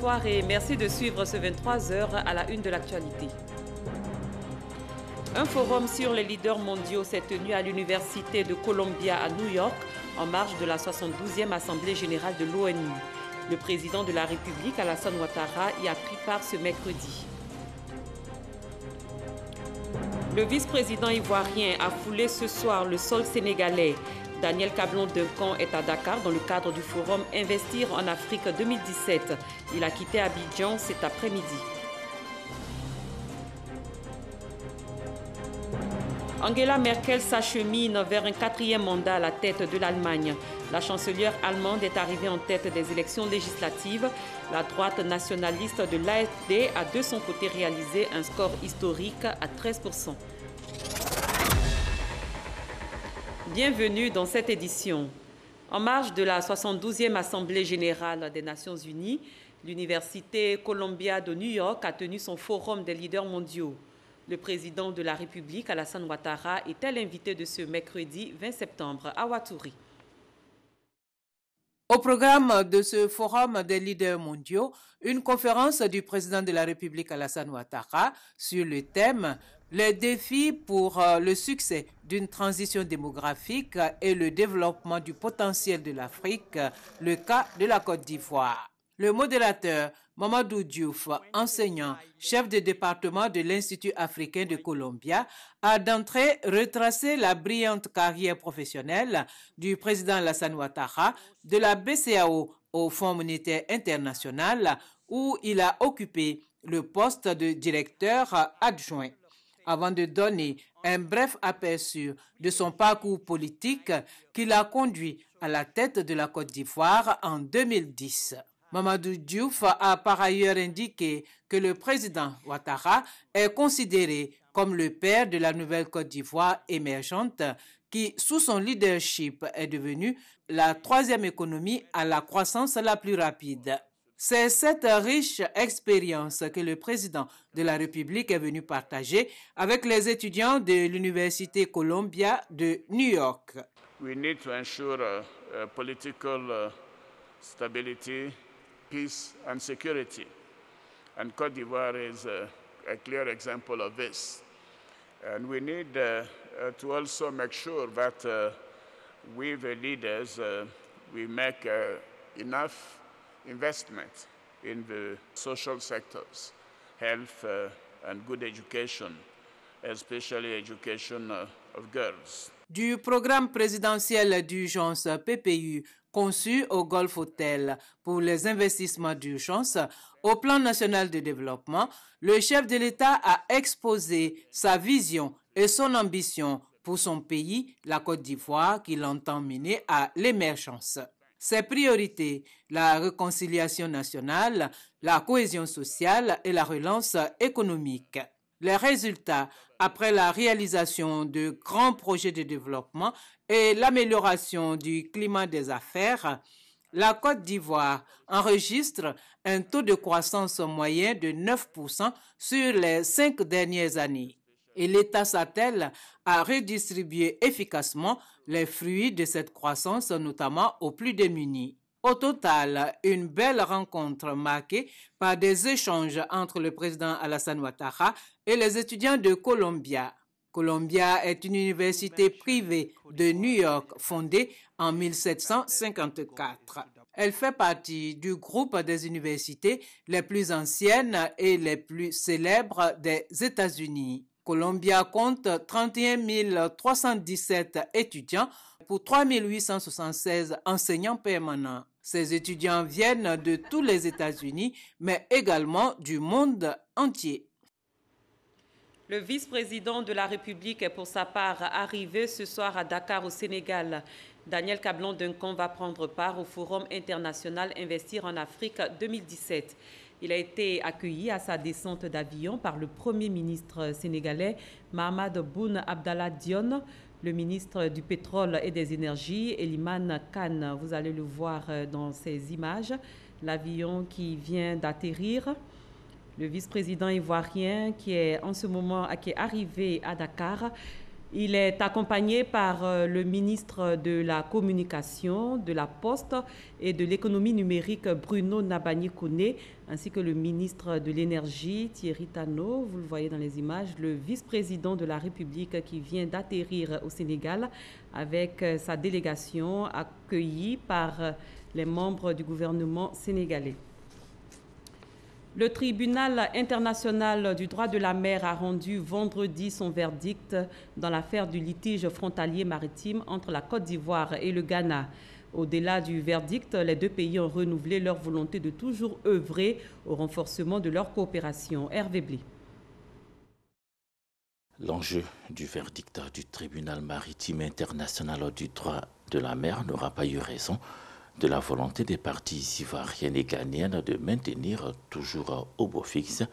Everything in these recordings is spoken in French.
bonsoir et merci de suivre ce 23h à la une de l'actualité. Un forum sur les leaders mondiaux s'est tenu à l'Université de Columbia à New York en marge de la 72e Assemblée générale de l'ONU. Le président de la République, Alassane Ouattara, y a pris part ce mercredi. Le vice-président ivoirien a foulé ce soir le sol sénégalais. Daniel Cablon-Duncan est à Dakar dans le cadre du forum Investir en Afrique 2017. Il a quitté Abidjan cet après-midi. Angela Merkel s'achemine vers un 4e mandat à la tête de l'Allemagne. La chancelière allemande est arrivée en tête des élections législatives. La droite nationaliste de l'AfD a de son côté réalisé un score historique à 13%. Bienvenue dans cette édition. En marge de la 72e Assemblée générale des Nations unies, l'Université Columbia de New York a tenu son forum des leaders mondiaux. Le président de la République, Alassane Ouattara, était l'invité de ce mercredi 20 septembre à Ouattouri. Au programme de ce forum des leaders mondiaux, une conférence du président de la République, Alassane Ouattara, sur le thème « Les défis pour le succès d'une transition démographique et le développement du potentiel de l'Afrique, le cas de la Côte d'Ivoire ». Le modérateur Mamadou Diouf, enseignant, chef de département de l'Institut africain de Columbia, a d'entrée retracé la brillante carrière professionnelle du président Alassane Ouattara de la BCEAO au Fonds monétaire international où il a occupé le poste de directeur adjoint. Avant de donner un bref aperçu de son parcours politique qui l'a conduit à la tête de la Côte d'Ivoire en 2010. Mamadou Diouf a par ailleurs indiqué que le président Ouattara est considéré comme le père de la nouvelle Côte d'Ivoire émergente qui, sous son leadership, est devenue la 3e économie à la croissance la plus rapide. C'est cette riche expérience que le président de la République est venu partager avec les étudiants de l'Université Columbia de New York. We need to ensure political stability, peace and security. And Côte d'Ivoire is a clear example of this. And we need to also make sure that we, the leaders, we make enough investment in the social sectors, health and good education, especially education of girls. Du programme présidentiel d'urgence PPU conçu au Golf Hotel pour les investissements d'urgence au plan national de développement, le chef de l'État a exposé sa vision et son ambition pour son pays, la Côte d'Ivoire, qu'il entend mener à l'émergence. Ses priorités, la réconciliation nationale, la cohésion sociale et la relance économique. Les résultats, après la réalisation de grands projets de développement et l'amélioration du climat des affaires, la Côte d'Ivoire enregistre un taux de croissance moyen de 9% sur les 5 dernières années. Et l'État s'attelle à redistribuer efficacement les fruits de cette croissance, notamment aux plus démunis. Au total, une belle rencontre marquée par des échanges entre le président Alassane Ouattara et les étudiants de Columbia. Columbia est une université privée de New York fondée en 1754. Elle fait partie du groupe des universités les plus anciennes et les plus célèbres des États-Unis. Columbia compte 31 317 étudiants pour 3 876 enseignants permanents. Ces étudiants viennent de tous les États-Unis, mais également du monde entier. Le vice-président de la République est pour sa part arrivé ce soir à Dakar au Sénégal. Daniel Cablon-Duncan va prendre part au Forum international Investir en Afrique 2017. Il a été accueilli à sa descente d'avion par le Premier ministre sénégalais Mahamadou Boun Abdallah Dionne, le ministre du Pétrole et des Énergies, Elimane Kane. Vous allez le voir dans ces images. L'avion qui vient d'atterrir. Le vice-président ivoirien qui est en ce moment arrivé à Dakar Il est accompagné par le ministre de la Communication, de la Poste et de l'économie numérique Bruno Nabagny-Koné, ainsi que le ministre de l'Énergie Thierry Tano, vous le voyez dans les images, le vice-président de la République qui vient d'atterrir au Sénégal avec sa délégation accueillie par les membres du gouvernement sénégalais. Le tribunal international du droit de la mer a rendu vendredi son verdict dans l'affaire du litige frontalier maritime entre la Côte d'Ivoire et le Ghana. Au-delà du verdict, les deux pays ont renouvelé leur volonté de toujours œuvrer au renforcement de leur coopération. Hervé Blé. L'enjeu du verdict du tribunal maritime international du droit de la mer n'aura pas eu raison de la volonté des parties ivoiriennes et ghanéennes de maintenir toujours au beau fixe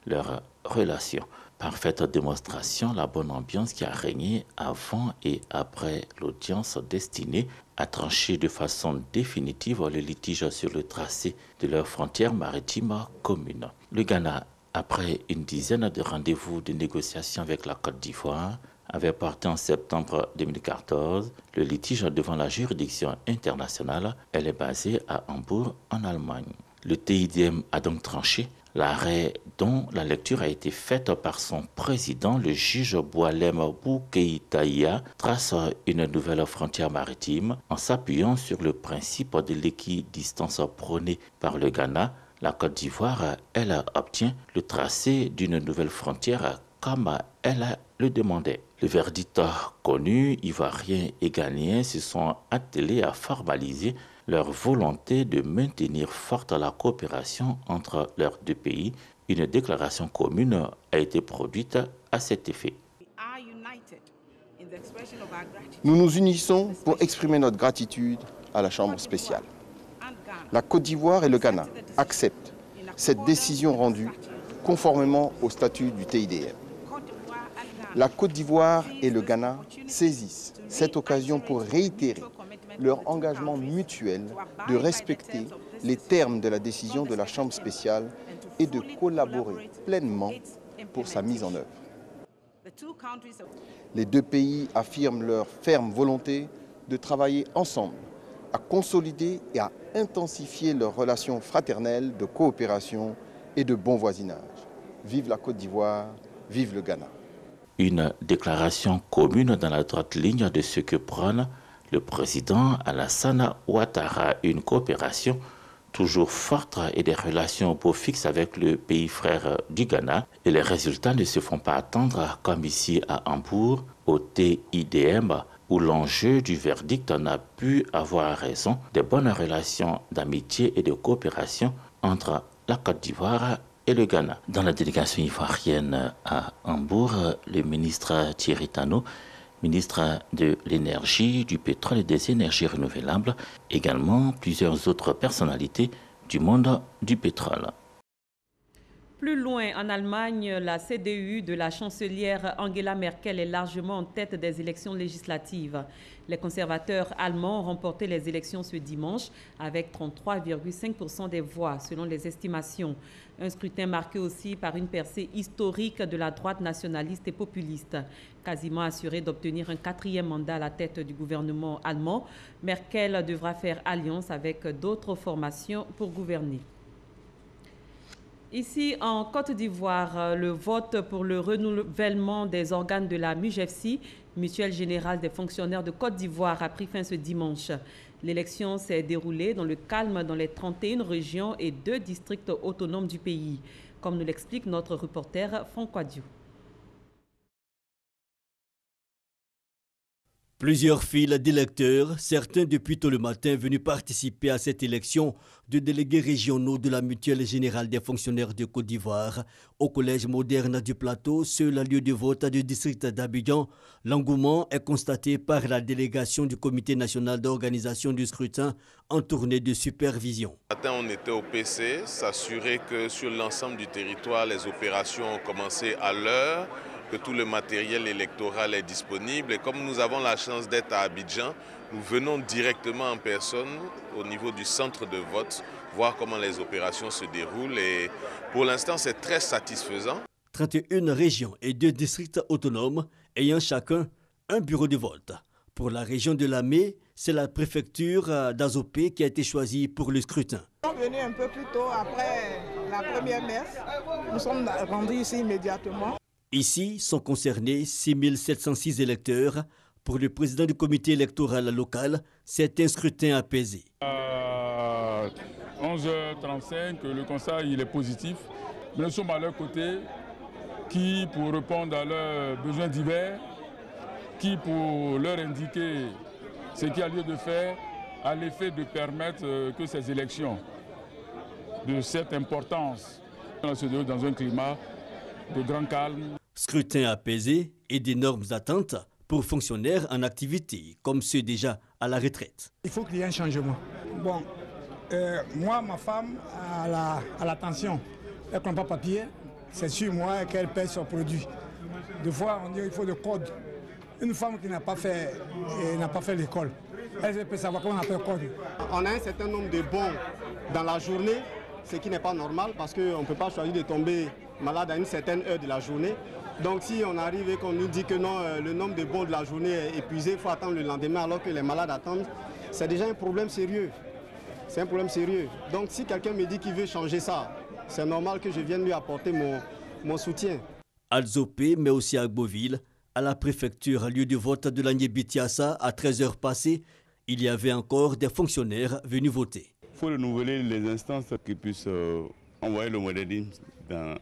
leurs relations. Parfaite démonstration, la bonne ambiance qui a régné avant et après l'audience destinée à trancher de façon définitive le litige sur le tracé de leurs frontières maritimes communes. Le Ghana, après une dizaine de rendez-vous de négociations avec la Côte d'Ivoire, avait porté en septembre 2014 le litige devant la juridiction internationale. Elle est basée à Hambourg, en Allemagne. Le TIDM a donc tranché l'arrêt dont la lecture a été faite par son président, le juge Boalem Boukeïtaïa, trace une nouvelle frontière maritime en s'appuyant sur le principe de l'équidistance prôné par le Ghana. La Côte d'Ivoire, elle, obtient le tracé d'une nouvelle frontière comme elle le demandait. Le verdict connu, Ivoiriens et Ghanéens se sont attelés à formaliser leur volonté de maintenir forte la coopération entre leurs deux pays. Une déclaration commune a été produite à cet effet. Nous nous unissons pour exprimer notre gratitude à la Chambre spéciale. La Côte d'Ivoire et le Ghana acceptent cette décision rendue conformément au statut du TIDM. La Côte d'Ivoire et le Ghana saisissent cette occasion pour réitérer leur engagement mutuel de respecter les termes de la décision de la Chambre spéciale et de collaborer pleinement pour sa mise en œuvre. Les deux pays affirment leur ferme volonté de travailler ensemble, à consolider et à intensifier leurs relations fraternelles de coopération et de bon voisinage. Vive la Côte d'Ivoire, vive le Ghana. Une déclaration commune dans la droite ligne de ce que prône le président Alassane Ouattara, une coopération toujours forte et des relations beau fixes avec le pays frère du Ghana. Et les résultats ne se font pas attendre comme ici à Hambourg, au TIDM, où l'enjeu du verdict n'a pu avoir raison des bonnes relations d'amitié et de coopération entre la Côte d'Ivoire et le Ghana. Dans la délégation ivoirienne à Hambourg, le ministre Thierry Tano, ministre de l'Énergie, du pétrole et des énergies renouvelables, également plusieurs autres personnalités du monde du pétrole. Plus loin, en Allemagne, la CDU de la chancelière Angela Merkel est largement en tête des élections législatives. Les conservateurs allemands ont remporté les élections ce dimanche avec 33,5% des voix, selon les estimations. Un scrutin marqué aussi par une percée historique de la droite nationaliste et populiste. Quasiment assurée d'obtenir un 4e mandat à la tête du gouvernement allemand, Merkel devra faire alliance avec d'autres formations pour gouverner. Ici, en Côte d'Ivoire, le vote pour le renouvellement des organes de la MUGEFSI, Mutuelle Générale des Fonctionnaires de Côte d'Ivoire, a pris fin ce dimanche. L'élection s'est déroulée dans le calme dans les 31 régions et 2 districts autonomes du pays, comme nous l'explique notre reporter Franck Diou. Plusieurs files d'électeurs, certains depuis tôt le matin venus participer à cette élection de délégués régionaux de la Mutuelle Générale des Fonctionnaires de Côte d'Ivoire. Au Collège moderne du Plateau, seul lieu de vote du district d'Abidjan, l'engouement est constaté par la délégation du Comité national d'organisation du scrutin en tournée de supervision. Ce matin, on était au PC, s'assurer que sur l'ensemble du territoire, les opérations ont commencé à l'heure, que tout le matériel électoral est disponible. Et comme nous avons la chance d'être à Abidjan, nous venons directement en personne au niveau du centre de vote, voir comment les opérations se déroulent. Et pour l'instant, c'est très satisfaisant. 31 régions et 2 districts autonomes ayant chacun un bureau de vote. Pour la région de Lamé, c'est la préfecture d'Azopé qui a été choisie pour le scrutin. Nous sommes venus un peu plus tôt après la première messe. Nous sommes rendus ici immédiatement. Ici sont concernés 6 706 électeurs. Pour le président du comité électoral local, c'est un scrutin apaisé. À 11h35, le constat il est positif. Nous sommes à leur côté, qui pour répondre à leurs besoins divers, qui pour leur indiquer ce qu'il y a lieu de faire, à l'effet de permettre que ces élections de cette importance se déroulent dans un climat de grand calme. Scrutin apaisé et d'énormes attentes pour fonctionnaires en activité, comme ceux déjà à la retraite. Il faut qu'il y ait un changement. Bon, moi, ma femme a la tension. Elle ne prend pas papier. C'est sur moi qu'elle paie son produit. Des fois, on dit qu'il faut des codes. Une femme qui n'a pas fait l'école, elle peut savoir comment on appelle code. On a un certain nombre de bons dans la journée, ce qui n'est pas normal parce qu'on ne peut pas choisir de tomber malade à une certaine heure de la journée. Donc si on arrive et qu'on nous dit que non, le nombre de bons de la journée est épuisé, il faut attendre le lendemain alors que les malades attendent, c'est déjà un problème sérieux. C'est un problème sérieux. Donc si quelqu'un me dit qu'il veut changer ça, c'est normal que je vienne lui apporter mon soutien. À Zopé, mais aussi à Gboville, à la préfecture, lieu de vote de l'Agné-Bitiassa, à 13h passées, il y avait encore des fonctionnaires venus voter. Il faut renouveler les instances qui puissent envoyer le modèle dans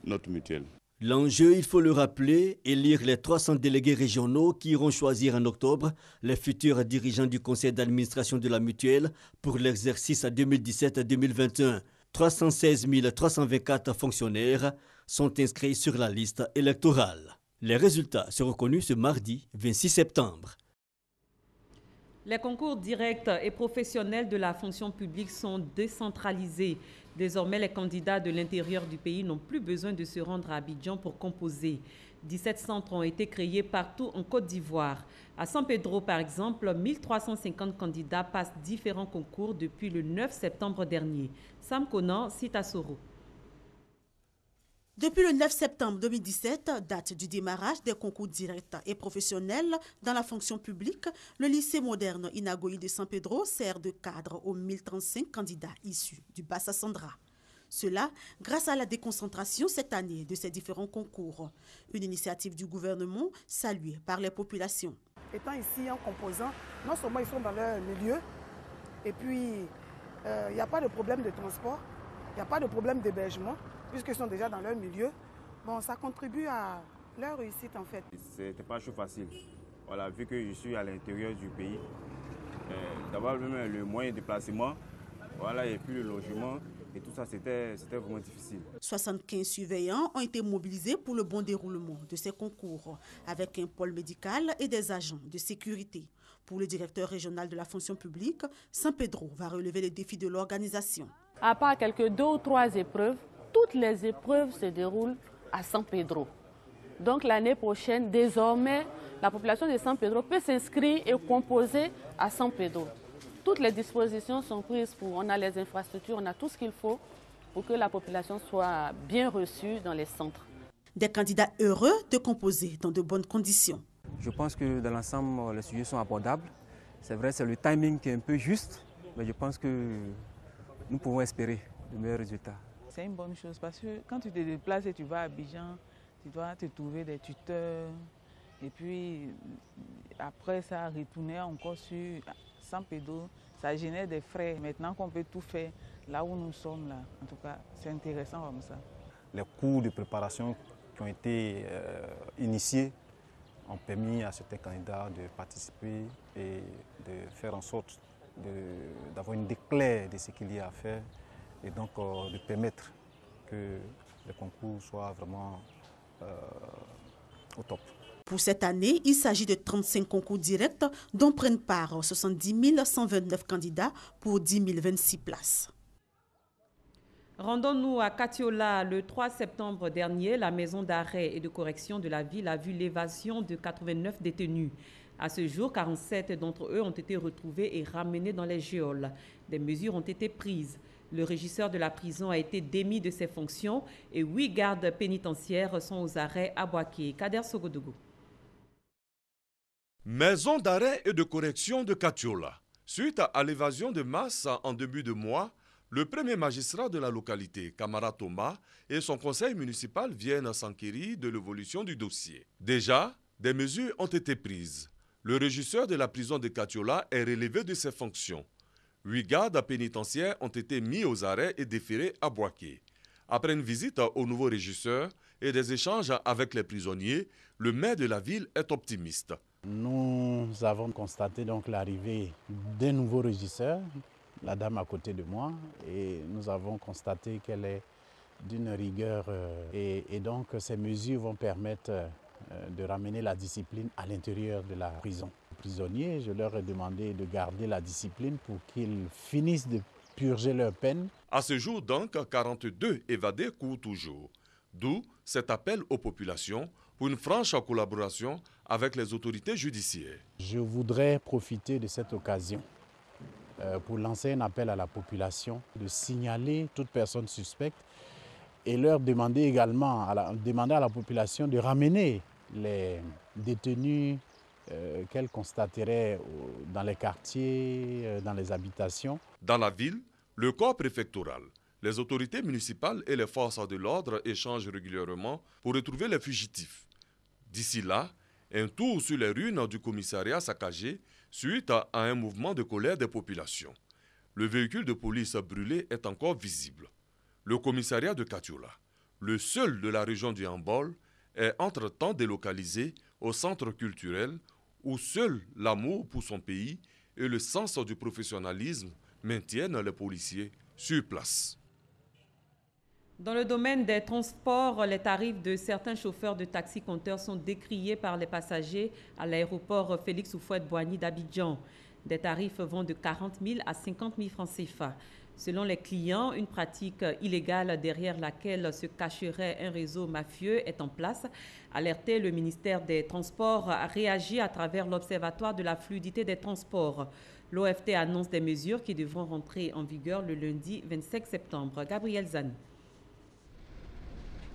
notre mutuelle. L'enjeu, il faut le rappeler, élire les 300 délégués régionaux qui iront choisir en octobre les futurs dirigeants du conseil d'administration de la mutuelle pour l'exercice 2017-2021. 316 324 fonctionnaires sont inscrits sur la liste électorale. Les résultats seront connus ce mardi 26 septembre. Les concours directs et professionnels de la fonction publique sont décentralisés. Désormais, les candidats de l'intérieur du pays n'ont plus besoin de se rendre à Abidjan pour composer. 17 centres ont été créés partout en Côte d'Ivoire. À San Pedro, par exemple, 1350 candidats passent différents concours depuis le 9 septembre dernier. Sam Conan cite Soro. Depuis le 9 septembre 2017, date du démarrage des concours directs et professionnels dans la fonction publique, le lycée moderne Inagoyi de San Pedro sert de cadre aux 1035 candidats issus du Bassa Sandra. Cela grâce à la déconcentration cette année de ces différents concours. Une initiative du gouvernement saluée par les populations. Étant ici en composant, non seulement ils sont dans leur milieu, et puis il n'y a pas de problème de transport, il n'y a pas de problème d'hébergement, puisqu'ils sont déjà dans leur milieu. Bon, ça contribue à leur réussite en fait. C'était pas chaud facile. Voilà, vu que je suis à l'intérieur du pays, d'abord même le moyen de déplacement, voilà, et puis le logement, et tout ça, c'était vraiment difficile. 75 surveillants ont été mobilisés pour le bon déroulement de ces concours, avec un pôle médical et des agents de sécurité. Pour le directeur régional de la fonction publique, San Pedro va relever les défis de l'organisation. À part quelques 2 ou 3 épreuves, toutes les épreuves se déroulent à San Pedro. Donc l'année prochaine, désormais, la population de San Pedro peut s'inscrire et composer à San Pedro. Toutes les dispositions sont prises on a les infrastructures, on a tout ce qu'il faut pour que la population soit bien reçue dans les centres. Des candidats heureux de composer dans de bonnes conditions. Je pense que dans l'ensemble, les sujets sont abordables. C'est vrai, c'est le timing qui est un peu juste, mais je pense que nous pouvons espérer de meilleurs résultats. C'est une bonne chose parce que quand tu te déplaces et tu vas à Abidjan, tu dois te trouver des tuteurs et puis après ça, retourner encore sur San Pedro, ça génère des frais. Maintenant qu'on peut tout faire là où nous sommes, là, en tout cas, c'est intéressant comme ça. Les cours de préparation qui ont été initiés ont permis à certains candidats de participer et de faire en sorte d'avoir une idée claire de ce qu'il y a à faire et donc de permettre que le concours soit vraiment au top. Pour cette année, il s'agit de 35 concours directs dont prennent part 70 129 candidats pour 10 026 places. Rendons-nous à Katiola. Le 3 septembre dernier, la maison d'arrêt et de correction de la ville a vu l'évasion de 89 détenus. À ce jour, 47 d'entre eux ont été retrouvés et ramenés dans les geôles. Des mesures ont été prises. Le régisseur de la prison a été démis de ses fonctions et 8 gardes pénitentiaires sont aux arrêts à Boaké. Kader Sogodougou. Maison d'arrêt et de correction de Katiola. Suite à l'évasion de masse en début de mois, le premier magistrat de la localité, Kamara Thomas, et son conseil municipal viennent s'enquérir de l'évolution du dossier. Déjà, des mesures ont été prises. Le régisseur de la prison de Katiola est relevé de ses fonctions. 8 gardes pénitentiaires ont été mis aux arrêts et déférés à Boaké. Après une visite au nouveau régisseur et des échanges avec les prisonniers, le maire de la ville est optimiste. Nous avons constaté donc l'arrivée d'un nouveau régisseur, la dame à côté de moi, et nous avons constaté qu'elle est d'une rigueur et donc ces mesures vont permettre de ramener la discipline à l'intérieur de la prison. Les prisonniers, je leur ai demandé de garder la discipline pour qu'ils finissent de purger leur peine. À ce jour donc, 42 évadés courent toujours. D'où cet appel aux populations pour une franche collaboration avec les autorités judiciaires. Je voudrais profiter de cette occasion pour lancer un appel à la population de signaler toute personne suspecte et leur demander également à la population de ramener les détenus qu'elle constaterait dans les quartiers, dans les habitations. Dans la ville, le corps préfectoral, les autorités municipales et les forces de l'ordre échangent régulièrement pour retrouver les fugitifs. D'ici là, un tour sur les ruines du commissariat saccagé suite à un mouvement de colère des populations. Le véhicule de police brûlé est encore visible. Le commissariat de Katiola, le seul de la région du Hambol, est entre-temps délocalisé au centre culturel où seul l'amour pour son pays et le sens du professionnalisme maintiennent les policiers sur place. Dans le domaine des transports, les tarifs de certains chauffeurs de taxi-compteurs sont décriés par les passagers à l'aéroport Félix Houphouët-Boigny d'Abidjan. Des tarifs vont de 40 000 à 50 000 francs CFA. Selon les clients, une pratique illégale derrière laquelle se cacherait un réseau mafieux est en place. Alerté, le ministère des Transports a réagi à travers l'Observatoire de la fluidité des transports. L'OFT annonce des mesures qui devront rentrer en vigueur le lundi 25 septembre. Gabriel Zani.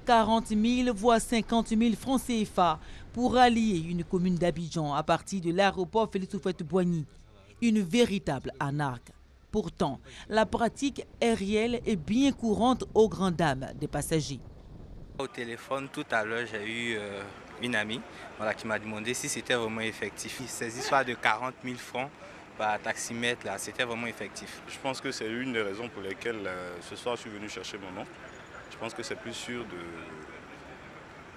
40 000 voire 50 000 francs CFA pour rallier une commune d'Abidjan à partir de l'aéroport Félix Houphouët-Boigny. Une véritable arnaque. Pourtant, la pratique est réelle et bien courante aux grandes dames des passagers. Au téléphone, tout à l'heure, j'ai eu une amie qui m'a demandé si c'était vraiment effectif. Ces histoires de 40 000 francs par taximètre, c'était vraiment effectif. Je pense que c'est une des raisons pour lesquelles ce soir je suis venu chercher mon oncle. Je pense que c'est plus sûr de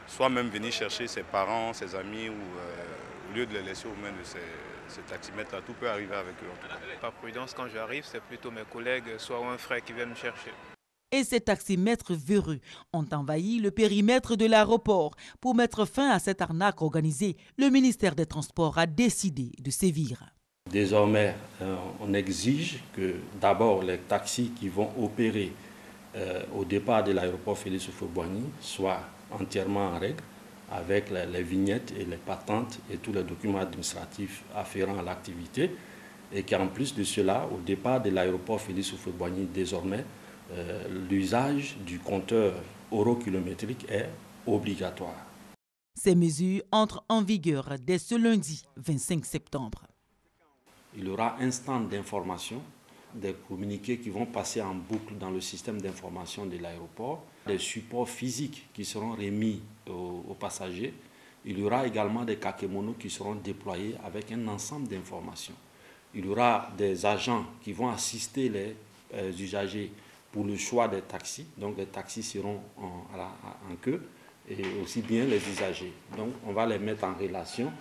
soit même venir chercher ses parents, ses amis, ou au lieu de les laisser aux mains de ces taximètres-là, tout peut arriver avec eux. En tout cas. Par prudence, quand j'arrive, c'est plutôt mes collègues, soit un frère qui vient me chercher. Et ces taximètres véreux ont envahi le périmètre de l'aéroport. Pour mettre fin à cette arnaque organisée, le ministère des Transports a décidé de sévir. Désormais, on exige que d'abord les taxis qui vont opérer au départ de l'aéroport Félix Houphouët-Boigny soient entièrement en règle avec les vignettes et les patentes et tous les documents administratifs afférents à l'activité, et qu'en plus de cela, au départ de l'aéroport Félix Houphouët-Boigny, désormais, l'usage du compteur eurokilométrique est obligatoire. Ces mesures entrent en vigueur dès ce lundi 25 septembre. Il y aura un stand d'information, des communiqués qui vont passer en boucle dans le système d'information de l'aéroport, des supports physiques qui seront remis aux passagers. Il y aura également des kakémonos qui seront déployés avec un ensemble d'informations. Il y aura des agents qui vont assister les usagers pour le choix des taxis. Donc les taxis seront en queue, et aussi bien les usagers. Donc on va les mettre en relation.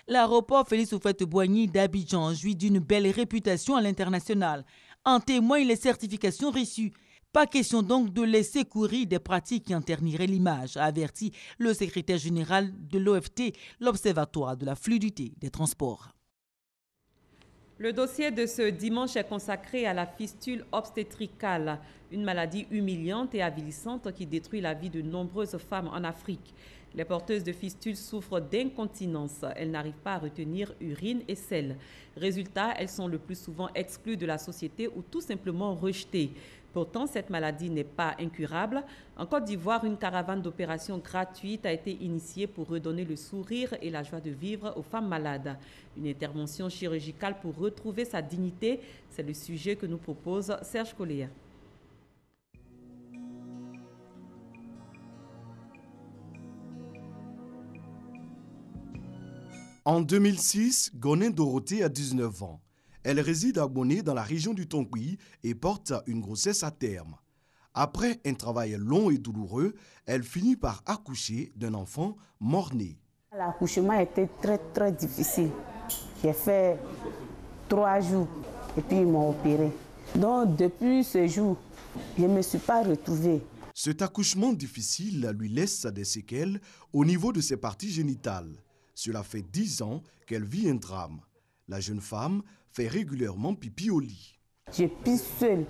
L'aéroport Félix Houphouët-Boigny d'Abidjan jouit d'une belle réputation à l'international. En témoignent les certifications reçues. Pas question donc de laisser courir des pratiques qui en terniraient l'image, a averti le secrétaire général de l'OFT, l'Observatoire de la fluidité des transports. Le dossier de ce dimanche est consacré à la fistule obstétricale, une maladie humiliante et avilissante qui détruit la vie de nombreuses femmes en Afrique. Les porteuses de fistules souffrent d'incontinence. Elles n'arrivent pas à retenir urine et sel. Résultat, elles sont le plus souvent exclues de la société ou tout simplement rejetées. Pourtant, cette maladie n'est pas incurable. En Côte d'Ivoire, une caravane d'opérations gratuite a été initiée pour redonner le sourire et la joie de vivre aux femmes malades. Une intervention chirurgicale pour retrouver sa dignité, c'est le sujet que nous propose Serge Coléa. En 2006, Gonin Dorothée a 19 ans. Elle réside à Boné dans la région du Tongui et porte une grossesse à terme. Après un travail long et douloureux, elle finit par accoucher d'un enfant mort-né. L'accouchement était très difficile. J'ai fait 3 jours et puis ils m'ont opéré. Donc depuis ce jour, je ne me suis pas retrouvée. Cet accouchement difficile lui laisse des séquelles au niveau de ses parties génitales. Cela fait 10 ans qu'elle vit un drame. La jeune femme fait régulièrement pipi au lit. Je pisse seule.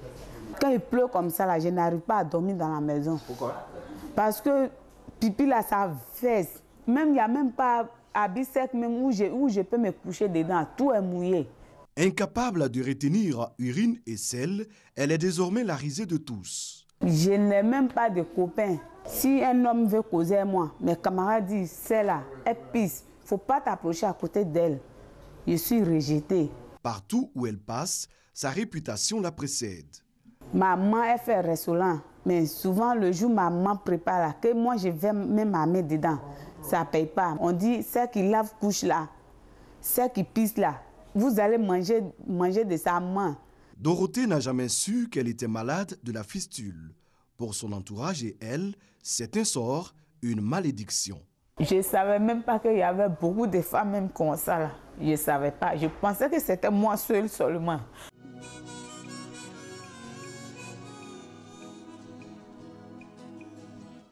Quand il pleut comme ça, là, je n'arrive pas à dormir dans la maison. Pourquoi? Parce que pipi, là, ça verse. Même, il n'y a même pas habit sec même où je peux me coucher dedans. Tout est mouillé. Incapable de retenir urine et sel, elle est désormais la risée de tous. Je n'ai même pas de copains. Si un homme veut causer avec moi, mes camarades disent, c'est là, elle pisse. Il ne faut pas t'approcher à côté d'elle. Je suis rejetée. Partout où elle passe, sa réputation la précède. Maman, elle fait restaurant. Mais souvent, le jour où maman prépare là, que moi, je vais même ma main dedans. Ça ne paye pas. On dit, celle qui lave couche là, celle qui pisse là, vous allez manger de sa main. Dorothée n'a jamais su qu'elle était malade de la fistule. Pour son entourage et elle, c'est un sort, une malédiction. Je ne savais même pas qu'il y avait beaucoup de femmes même comme ça là. Je ne savais pas. Je pensais que c'était moi seule seulement.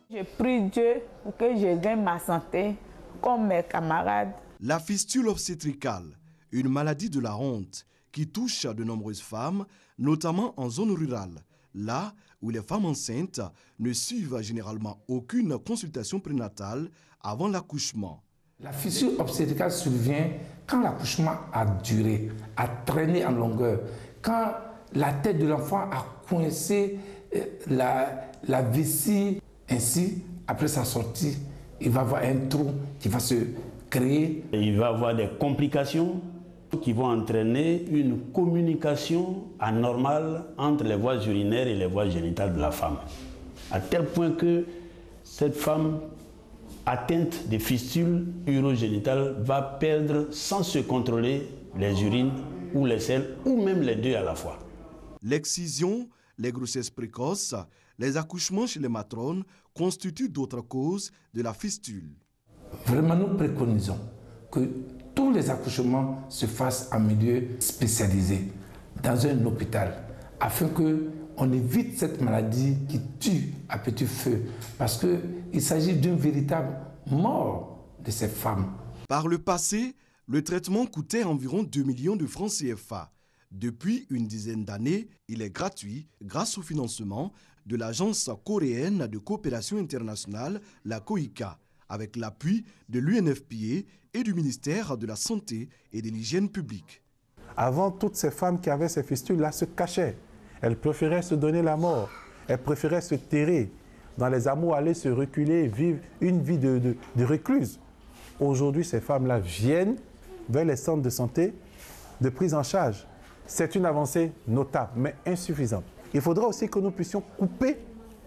Je prie Dieu pour que je gagne ma santé comme mes camarades. La fistule obstétricale, une maladie de la honte qui touche de nombreuses femmes, notamment en zone rurale, là où les femmes enceintes ne suivent généralement aucune consultation prénatale avant l'accouchement. La fistule obstétricale survient quand l'accouchement a duré, a traîné en longueur, quand la tête de l'enfant a coincé la vessie. Ainsi, après sa sortie, il va y avoir un trou qui va se créer. Il va y avoir des complications qui vont entraîner une communication anormale entre les voies urinaires et les voies génitales de la femme. À tel point que cette femme atteinte de fistules urogénitales va perdre sans se contrôler les urines ou les selles ou même les deux à la fois. L'excision, les grossesses précoces, les accouchements chez les matrones constituent d'autres causes de la fistule. Vraiment, nous préconisons que tous les accouchements se fassent en milieu spécialisé, dans un hôpital, afin qu'on évite cette maladie qui tue à petit feu, parce qu'il s'agit d'une véritable mort de ces femmes. Par le passé, le traitement coûtait environ 2 millions de francs CFA. Depuis une dizaine d'années, il est gratuit grâce au financement de l'Agence coréenne de coopération internationale, la COICA, avec l'appui de l'UNFPA et du ministère de la Santé et de l'Hygiène publique. Avant, toutes ces femmes qui avaient ces fistules-là se cachaient. Elles préféraient se donner la mort. Elles préféraient se terrer. Dans les hameaux, aller se reculer, vivre une vie de recluse. Aujourd'hui, ces femmes-là viennent vers les centres de santé de prise en charge. C'est une avancée notable, mais insuffisante. Il faudra aussi que nous puissions couper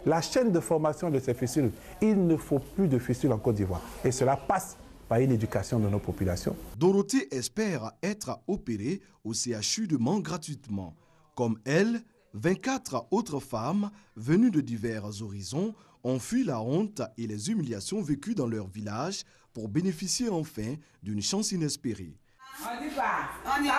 la chaîne de formation de ces fistules. Il ne faut plus de fistules en Côte d'Ivoire. Et cela passe par une éducation de nos populations. Dorothée espère être opérée au CHU de Mans gratuitement. Comme elle, 24 autres femmes venues de divers horizons ont fui la honte et les humiliations vécues dans leur village pour bénéficier enfin d'une chance inespérée. On dit pas. On y va.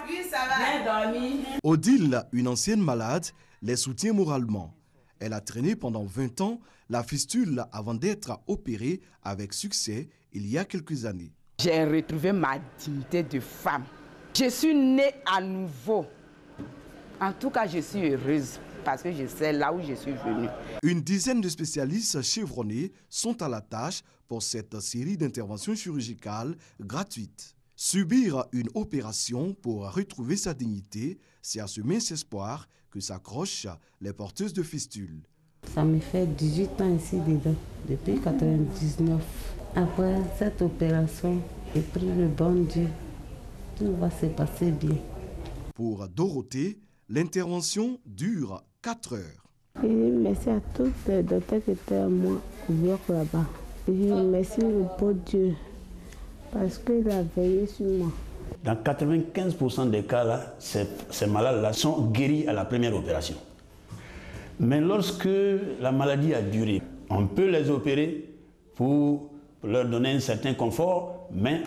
Oui, ça va. Bien dormi. Odile, une ancienne malade, les soutient moralement. Elle a traîné pendant 20 ans la fistule avant d'être opérée avec succès il y a quelques années. J'ai retrouvé ma dignité de femme. Je suis née à nouveau. En tout cas, je suis heureuse parce que je sais là où je suis venue. Une dizaine de spécialistes chevronnés sont à la tâche pour cette série d'interventions chirurgicales gratuites. Subir une opération pour retrouver sa dignité, c'est à ce mince espoir que s'accrochent les porteuses de fistules. Ça me fait 18 ans ici dedans, depuis 1999. Après cette opération, j'ai pris le bon Dieu. Tout va se passer bien. Pour Dorothée, l'intervention dure 4 heures. Et merci à tous les docteurs qui étaient à moi au bloc là-bas. Et merci le bon Dieu parce qu'il a veillé sur moi. Dans 95% des cas, là, ces malades-là sont guéris à la première opération. Mais lorsque la maladie a duré, on peut les opérer pour leur donner un certain confort, mais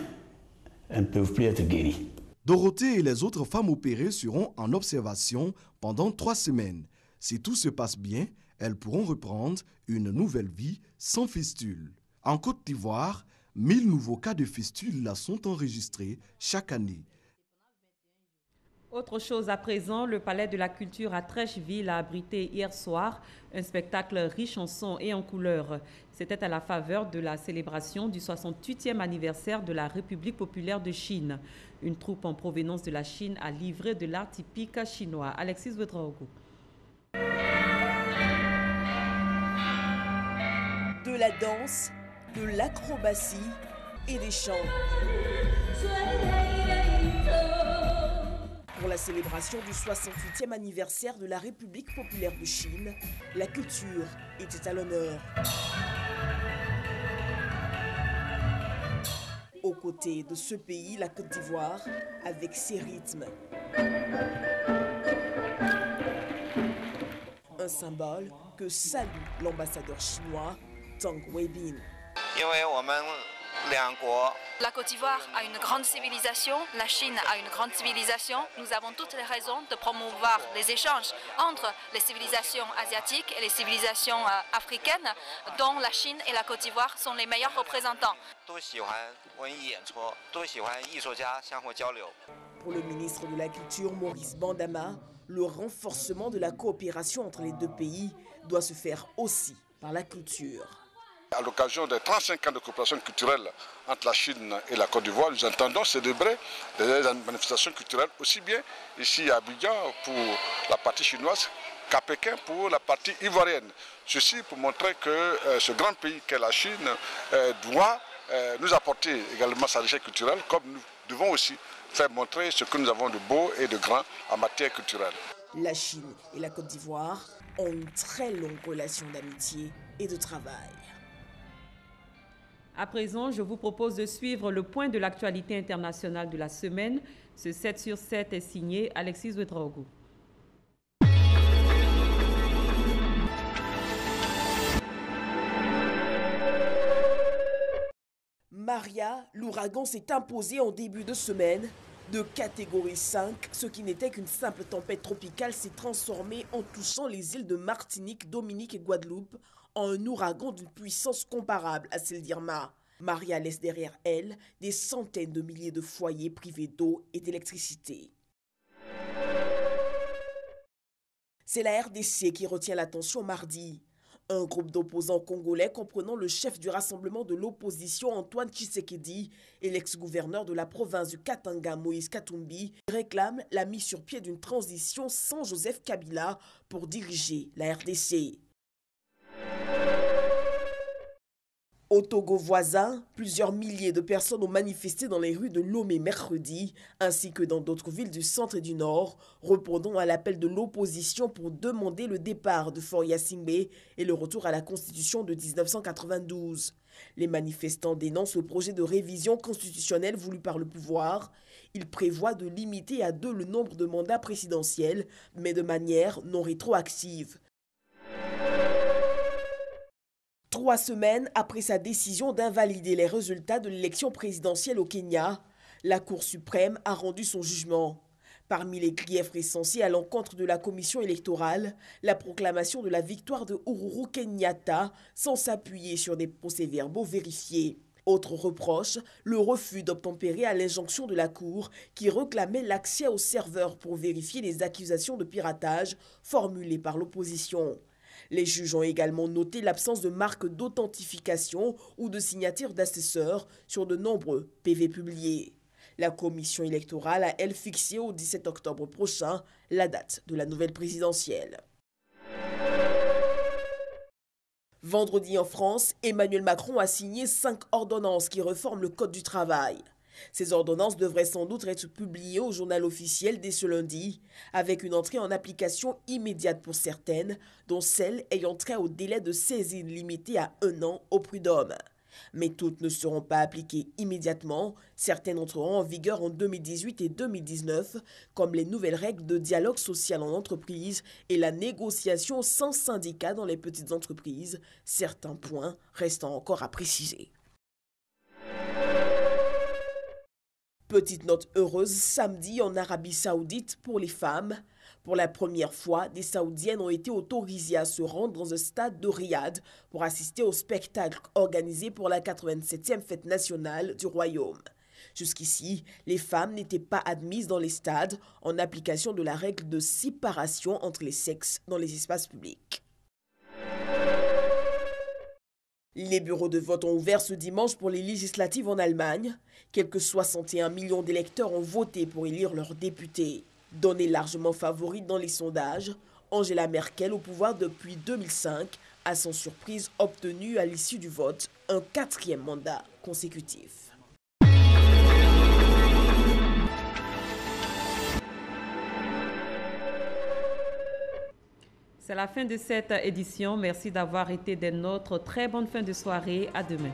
elles ne peuvent plus être guéries. Dorothée et les autres femmes opérées seront en observation pendant 3 semaines. Si tout se passe bien, elles pourront reprendre une nouvelle vie sans fistule. En Côte d'Ivoire, 1000 nouveaux cas de fistule sont enregistrés chaque année. Autre chose à présent, le Palais de la Culture à Trècheville a abrité hier soir un spectacle riche en sons et en couleurs. C'était à la faveur de la célébration du 68e anniversaire de la République populaire de Chine. Une troupe en provenance de la Chine a livré de l'art typique chinois. Alexis Ouedraogo. De la danse, de l'acrobatie et des chants. Pour la célébration du 68e anniversaire de la République populaire de Chine, la culture était à l'honneur. Aux côtés de ce pays, la Côte d'Ivoire, avec ses rythmes. Un symbole que salue l'ambassadeur chinois Tang Weibin. La Côte d'Ivoire a une grande civilisation, la Chine a une grande civilisation. Nous avons toutes les raisons de promouvoir les échanges entre les civilisations asiatiques et les civilisations africaines, dont la Chine et la Côte d'Ivoire sont les meilleurs représentants. Pour le ministre de la Culture, Maurice Bandama, le renforcement de la coopération entre les deux pays doit se faire aussi par la culture. À l'occasion des 35 ans de coopération culturelle entre la Chine et la Côte d'Ivoire, nous entendons célébrer des manifestations culturelles aussi bien ici à Abidjan pour la partie chinoise qu'à Pékin pour la partie ivoirienne. Ceci pour montrer que ce grand pays qu'est la Chine doit nous apporter également sa richesse culturelle, comme nous devons aussi faire montrer ce que nous avons de beau et de grand en matière culturelle. La Chine et la Côte d'Ivoire ont une très longue relation d'amitié et de travail. À présent, je vous propose de suivre le point de l'actualité internationale de la semaine. Ce 7 sur 7 est signé Alexis Ouedraogo. Maria, l'ouragan s'est imposé en début de semaine. De catégorie 5, ce qui n'était qu'une simple tempête tropicale s'est transformé en touchant les îles de Martinique, Dominique et Guadeloupe en un ouragan d'une puissance comparable à celle d'Irma. Maria laisse derrière elle des centaines de milliers de foyers privés d'eau et d'électricité. C'est la RDC qui retient l'attention mardi. Un groupe d'opposants congolais comprenant le chef du rassemblement de l'opposition Antoine Tshisekedi et l'ex-gouverneur de la province du Katanga Moïse Katumbi réclament la mise sur pied d'une transition sans Joseph Kabila pour diriger la RDC. Au Togo voisin, plusieurs milliers de personnes ont manifesté dans les rues de Lomé mercredi, ainsi que dans d'autres villes du centre et du nord, répondant à l'appel de l'opposition pour demander le départ de Faure Singbe et le retour à la Constitution de 1992. Les manifestants dénoncent le projet de révision constitutionnelle voulu par le pouvoir. Il prévoit de limiter à 2 le nombre de mandats présidentiels, mais de manière non rétroactive. 3 semaines après sa décision d'invalider les résultats de l'élection présidentielle au Kenya, la Cour suprême a rendu son jugement. Parmi les griefs recensés à l'encontre de la commission électorale, la proclamation de la victoire de Uhuru Kenyatta sans s'appuyer sur des procès-verbaux vérifiés. Autre reproche, le refus d'obtempérer à l'injonction de la Cour qui réclamait l'accès aux serveurs pour vérifier les accusations de piratage formulées par l'opposition. Les juges ont également noté l'absence de marques d'authentification ou de signature d'assesseurs sur de nombreux PV publiés. La commission électorale a, elle, fixé au 17 octobre prochain la date de la nouvelle présidentielle. Vendredi en France, Emmanuel Macron a signé 5 ordonnances qui reforment le Code du travail. Ces ordonnances devraient sans doute être publiées au journal officiel dès ce lundi, avec une entrée en application immédiate pour certaines, dont celles ayant trait au délai de saisine limité à 1 an au prud'homme. Mais toutes ne seront pas appliquées immédiatement. Certaines entreront en vigueur en 2018 et 2019, comme les nouvelles règles de dialogue social en entreprise et la négociation sans syndicat dans les petites entreprises, certains points restant encore à préciser. Petite note heureuse samedi en Arabie Saoudite pour les femmes. Pour la première fois, des Saoudiennes ont été autorisées à se rendre dans un stade de Riyad pour assister au spectacle organisé pour la 87e fête nationale du royaume. Jusqu'ici, les femmes n'étaient pas admises dans les stades en application de la règle de séparation entre les sexes dans les espaces publics. Les bureaux de vote ont ouvert ce dimanche pour les législatives en Allemagne. Quelques 61 millions d'électeurs ont voté pour élire leurs députés. Donnée largement favorite dans les sondages, Angela Merkel, au pouvoir depuis 2005, a sans surprise obtenu à l'issue du vote un 4e mandat consécutif. C'est la fin de cette édition. Merci d'avoir été des nôtres. Très bonne fin de soirée. À demain.